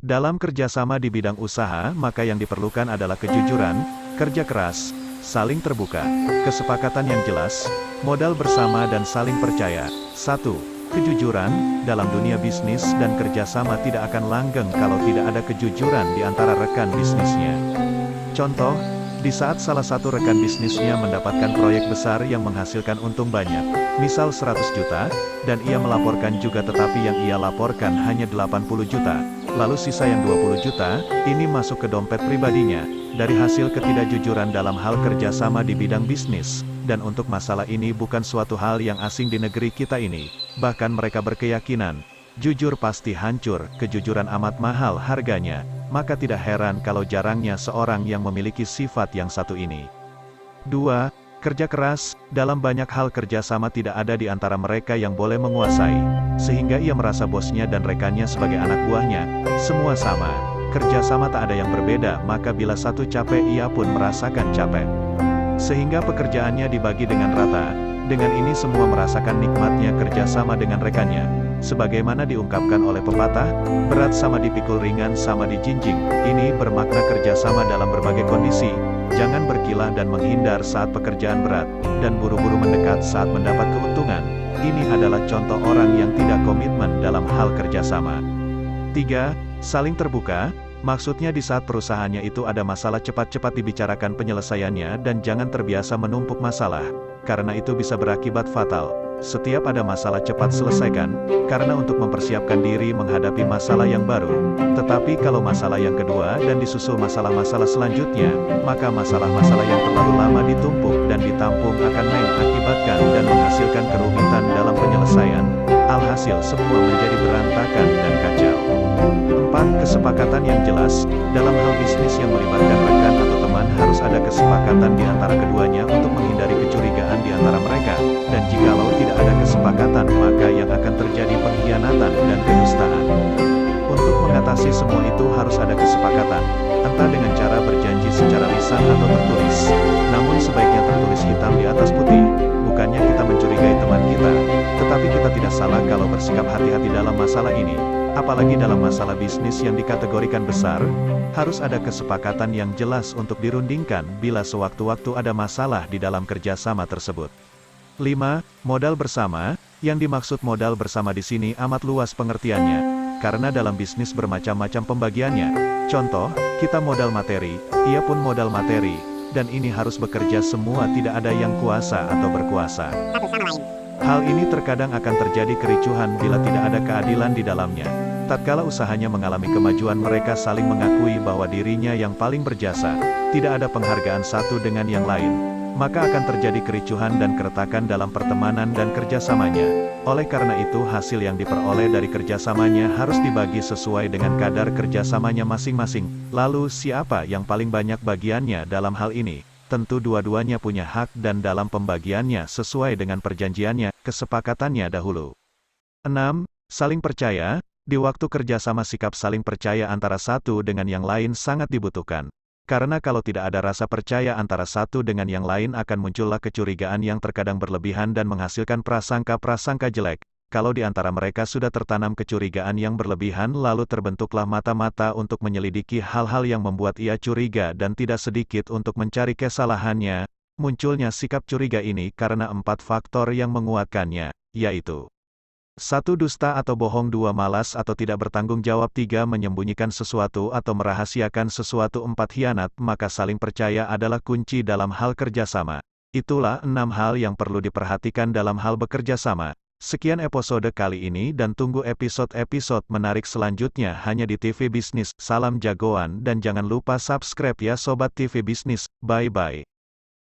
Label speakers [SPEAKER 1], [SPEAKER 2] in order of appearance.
[SPEAKER 1] Dalam kerjasama di bidang usaha, maka yang diperlukan adalah kejujuran, kerja keras, saling terbuka, kesepakatan yang jelas, modal bersama dan saling percaya. 1. Kejujuran, dalam dunia bisnis dan kerjasama tidak akan langgeng kalau tidak ada kejujuran di antara rekan bisnisnya. Contoh, di saat salah satu rekan bisnisnya mendapatkan proyek besar yang menghasilkan untung banyak, misal 100 juta, dan ia melaporkan juga tetapi yang ia laporkan hanya 80 juta, lalu sisa yang 20 juta, ini masuk ke dompet pribadinya, dari hasil ketidakjujuran dalam hal kerjasama di bidang bisnis, dan untuk masalah ini bukan suatu hal yang asing di negeri kita ini, bahkan mereka berkeyakinan, jujur pasti hancur, kejujuran amat mahal harganya, maka tidak heran kalau jarangnya seorang yang memiliki sifat yang satu ini. 2. Kerja keras, dalam banyak hal kerjasama tidak ada di antara mereka yang boleh menguasai, sehingga ia merasa bosnya dan rekannya sebagai anak buahnya, semua sama, kerjasama tak ada yang berbeda, maka bila satu capek ia pun merasakan capek. Sehingga pekerjaannya dibagi dengan rata, dengan ini semua merasakan nikmatnya kerjasama dengan rekannya. Sebagaimana diungkapkan oleh pepatah, berat sama dipikul ringan sama dijinjing, ini bermakna kerjasama dalam berbagai kondisi, jangan berkilah dan menghindar saat pekerjaan berat, dan buru-buru mendekat saat mendapat keuntungan, ini adalah contoh orang yang tidak komitmen dalam hal kerjasama. 3. Saling terbuka, maksudnya di saat perusahaannya itu ada masalah cepat-cepat dibicarakan penyelesaiannya dan jangan terbiasa menumpuk masalah, karena itu bisa berakibat fatal. Setiap ada masalah cepat selesaikan, karena untuk mempersiapkan diri menghadapi masalah yang baru. Tetapi kalau masalah yang kedua dan disusul masalah-masalah selanjutnya, maka masalah-masalah yang terlalu lama ditumpuk dan ditampung akan mengakibatkan dan menghasilkan kerumitan dalam penyelesaian. Alhasil semua menjadi berantakan dan kacau. 4. Kesepakatan yang jelas, dalam hal bisnis yang melibatkan rekan atau teman harus ada kesepakatan di antara keduanya untuk menghindari kecurigaan di antara mereka, dan jikalau tidak ada kesepakatan maka yang akan terjadi pengkhianatan dan kedustaan. Untuk mengatasi semua itu harus ada kesepakatan, entah dengan cara berjanji secara lisan atau tertulis, namun sebaiknya tertulis hitam di atas putih, bukannya kita mencurigai teman kita, tetapi kita tidak salah kalau bersikap hati-hati dalam masalah ini. Apalagi dalam masalah bisnis yang dikategorikan besar, harus ada kesepakatan yang jelas untuk dirundingkan bila sewaktu-waktu ada masalah di dalam kerjasama tersebut. 5. Modal bersama, yang dimaksud modal bersama di sini amat luas pengertiannya, karena dalam bisnis bermacam-macam pembagiannya. Contoh, kita modal materi, ia pun modal materi, dan ini harus bekerja semua, tidak ada yang kuasa atau berkuasa. Hal ini terkadang akan terjadi kericuhan bila tidak ada keadilan di dalamnya. Tatkala usahanya mengalami kemajuan mereka saling mengakui bahwa dirinya yang paling berjasa, tidak ada penghargaan satu dengan yang lain, maka akan terjadi kericuhan dan keretakan dalam pertemanan dan kerjasamanya. Oleh karena itu hasil yang diperoleh dari kerjasamanya harus dibagi sesuai dengan kadar kerjasamanya masing-masing. Lalu siapa yang paling banyak bagiannya dalam hal ini? Tentu dua-duanya punya hak dan dalam pembagiannya sesuai dengan perjanjiannya, kesepakatannya dahulu. 6. Saling percaya, di waktu kerjasama sikap saling percaya antara satu dengan yang lain sangat dibutuhkan. Karena kalau tidak ada rasa percaya antara satu dengan yang lain akan muncullah kecurigaan yang terkadang berlebihan dan menghasilkan prasangka-prasangka jelek. Kalau di antara mereka sudah tertanam kecurigaan yang berlebihan lalu terbentuklah mata-mata untuk menyelidiki hal-hal yang membuat ia curiga dan tidak sedikit untuk mencari kesalahannya, munculnya sikap curiga ini karena 4 faktor yang menguatkannya, yaitu 1. Dusta atau bohong. 2. Malas atau tidak bertanggung jawab. 3. Menyembunyikan sesuatu atau merahasiakan sesuatu. 4. Khianat. Maka saling percaya adalah kunci dalam hal kerjasama. Itulah 6 hal yang perlu diperhatikan dalam hal bekerja sama. Sekian episode kali ini dan tunggu episode-episode menarik selanjutnya hanya di TV Bisnis. Salam jagoan dan jangan lupa subscribe ya Sobat TV Bisnis. Bye-bye.